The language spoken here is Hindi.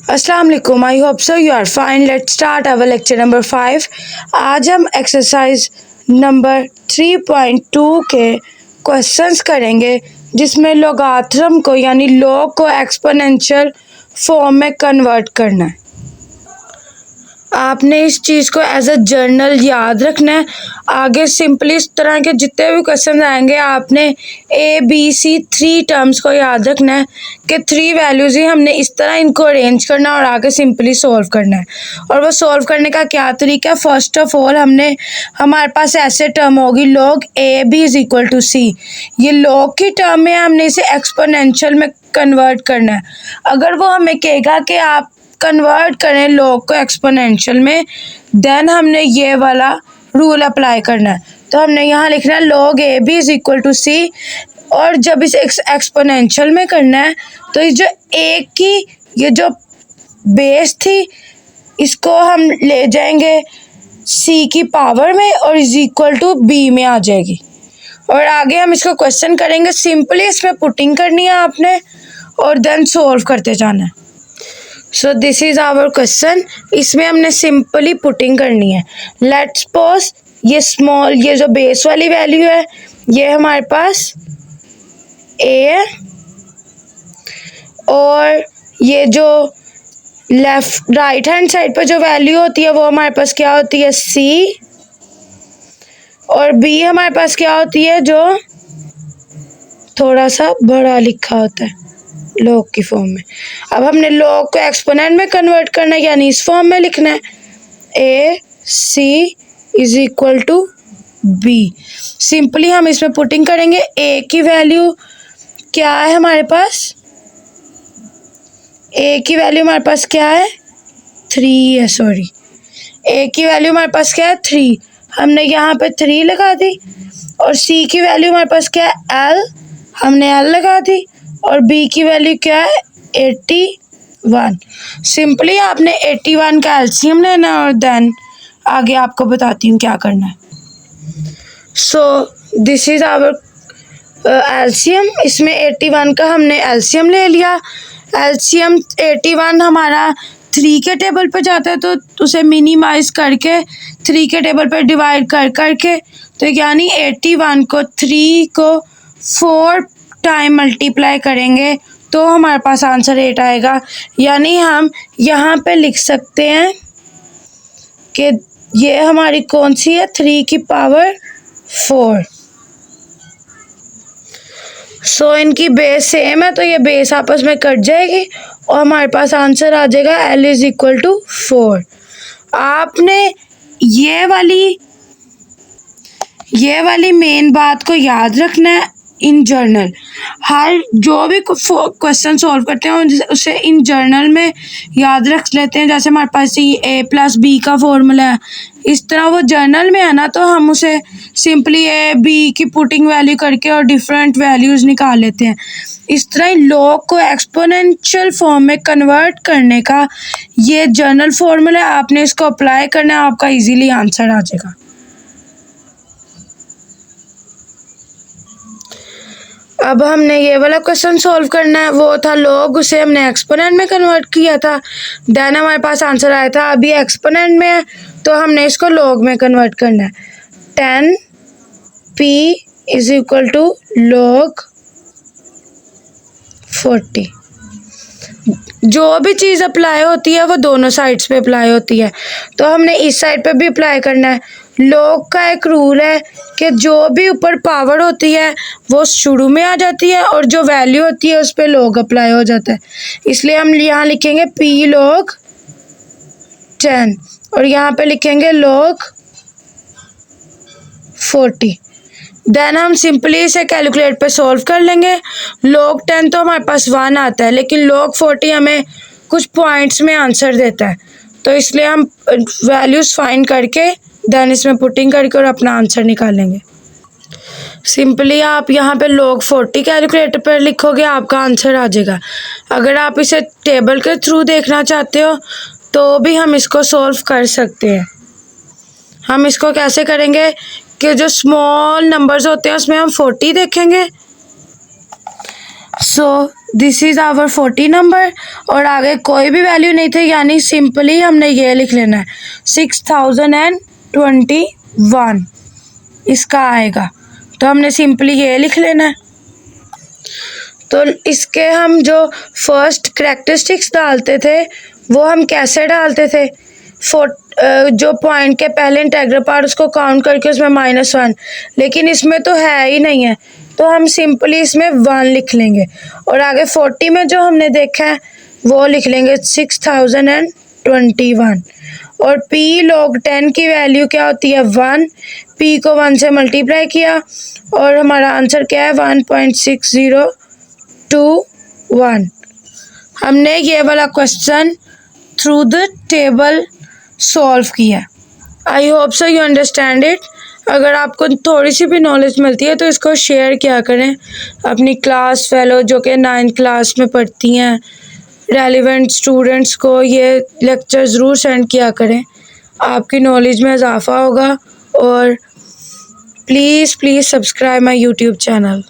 अस्सलाम वालेकुम। I hope so you are fine. Let's start our lecture number 5। आज हम एक्सरसाइज नंबर 3.2 के क्वेश्चंस करेंगे जिसमें लोगारिथम को यानी लॉग को एक्सपोनेंशियल फॉर्म में कन्वर्ट करना है। आपने इस चीज़ को एज अ जर्नल याद रखना है। आगे सिंपली इस तरह के जितने भी क्वेश्चन आएंगे आपने ABC 3 टर्म्स को याद रखना है कि 3 वैल्यूज़ ही हमने इस तरह इनको अरेंज करना और आगे सिंपली सॉल्व करना है। और वो सॉल्व करने का क्या तरीका, फर्स्ट ऑफ ऑल हमारे पास ऐसे टर्म होगी log AB is equal to C। ये log की टर्म है, हमने इसे एक्सपोनेंशियल में कन्वर्ट करना है। अगर वो हमें कहेगा कि आप कन्वर्ट करें लॉग को एक्सपोनेंशियल में, देन हमने ये वाला रूल अप्लाई करना है। तो हमने यहाँ लिखना है log AB is equal to C। और जब इसे एक्सपोनेंशियल में करना है तो इस जो एक की ये जो बेस थी इसको हम ले जाएंगे C की पावर में और इज इक्वल टू B में आ जाएगी। और आगे हम इसको क्वेश्चन करेंगे, सिंपली इसमें पुटिंग करनी है आपने और देन सॉल्व करते जाना है। So this is our question. इसमें हमने सिंपली पुटिंग करनी है। लेट्स सपोज ये जो बेस वाली वैल्यू है ये हमारे पास A है और ये जो लेफ्ट राइट हैंड साइड पर जो वैल्यू होती है वो हमारे पास क्या होती है C, और B हमारे पास क्या होती है जो थोड़ा सा बड़ा लिखा होता है लॉग की फॉर्म में। अब हमने लॉग को एक्सपोनेंट में कन्वर्ट करना है यानी इस फॉर्म में लिखना है AC is equal to B। Simply हम इसमें पुटिंग करेंगे। A की वैल्यू क्या है हमारे पास, A की वैल्यू हमारे पास क्या है 3 है, सॉरी A की वैल्यू हमारे पास क्या है 3, हमने यहाँ पे 3 लगा दी। और C की वैल्यू हमारे पास क्या है L, हमने L लगा दी। और B की वैल्यू क्या है 81। सिंपली आपने 81 का एलसीएम लेना है और देन आगे आपको बताती हूँ क्या करना है। So this is our LCM. इसमें 81 का हमने एलसीएम ले लिया। एलसीएम 81 हमारा 3 के टेबल पर जाता है तो उसे मिनिमाइज करके 3 के टेबल पर डिवाइड कर करके, तो यानी 81 को 3 को 4 टाइम मल्टीप्लाई करेंगे तो हमारे पास आंसर 8 आएगा। यानी हम यहाँ पे लिख सकते हैं कि ये हमारी कौन सी है 3 की पावर 4। सो इनकी बेस सेम है तो ये बेस आपस में कट जाएगी और हमारे पास आंसर आ जाएगा L इज इक्वल टू 4। आपने ये वाली मेन बात को याद रखना है। इन जर्नल हर जो भी क्वेश्चन सॉल्व करते हैं उसे इन जर्नल में याद रख लेते हैं। जैसे हमारे पास A+B का फॉर्मूला है, इस तरह वो जर्नल में है ना, तो हम उसे सिंपली A B की पुटिंग वैल्यू करके और डिफरेंट वैल्यूज़ निकाल लेते हैं। इस तरह ही लॉग को एक्सपोनेंशियल फॉर्म में कन्वर्ट करने का ये जर्नल फॉर्मूला है, आपने इसको अप्लाई करना है, आपका इजीली आंसर आ जाएगा। अब हमने ये वाला क्वेश्चन सॉल्व करना है, वो था लॉग, उसे हमने एक्सपोनेंट में कन्वर्ट किया था, देन हमारे पास आंसर आया था। अभी एक्सपोनेंट में है तो हमने इसको लॉग में कन्वर्ट करना है। 10p is equal to log 40। जो भी चीज़ अप्लाई होती है वो दोनों साइड्स पे अप्लाई होती है, तो हमने इस साइड पे भी अप्लाई करना है। लॉग का एक रूल है कि जो भी ऊपर पावर होती है वो शुरू में आ जाती है और जो वैल्यू होती है उस पर लॉग अप्लाई हो जाता है। इसलिए हम यहाँ लिखेंगे p log 10 और यहाँ पे लिखेंगे log 40। देन हम सिंपली इसे कैलकुलेट पे सॉल्व कर लेंगे। log 10 तो हमारे पास 1 आता है, लेकिन log 40 हमें कुछ पॉइंट्स में आंसर देता है, तो इसलिए हम वैल्यूज़ फाइंड करके देन इसमें पुटिंग करके और अपना आंसर निकालेंगे। सिंपली आप यहाँ पे log 40 कैलकुलेटर पर लिखोगे, आपका आंसर आ जाएगा। अगर आप इसे टेबल के थ्रू देखना चाहते हो तो भी हम इसको सॉल्व कर सकते हैं। हम इसको कैसे करेंगे कि जो स्मॉल नंबर्स होते हैं उसमें हम 40 देखेंगे so this is our 40 number और आगे कोई भी वैल्यू नहीं थे, यानी सिंपली हमने ये लिख लेना है 6021 इसका आएगा, तो हमने सिंपली ये लिख लेना है। तो इसके हम जो फर्स्ट करैक्टरिस्टिक्स डालते थे वो हम कैसे डालते थे, जो पॉइंट के पहले इंटेग्रल पार्ट उसको काउंट करके उसमें -1, लेकिन इसमें तो है ही नहीं है, तो हम सिंपली इसमें 1 लिख लेंगे और आगे 40 में जो हमने देखा है वो लिख लेंगे 6021 और p log 10 की वैल्यू क्या होती है 1, p को 1 से मल्टीप्लाई किया और हमारा आंसर क्या है 1.6021। हमने ये वाला question through the table solve किया। I hope so you understand it. अगर आपको थोड़ी सी भी नॉलेज मिलती है तो इसको शेयर किया करें अपनी क्लास फेलो जो कि 9th क्लास में पढ़ती हैं, रेलिवेंट स्टूडेंट्स को ये लेक्चर ज़रूर सेंड किया करें, आपकी नॉलेज में इजाफा होगा। और please subscribe my YouTube channel.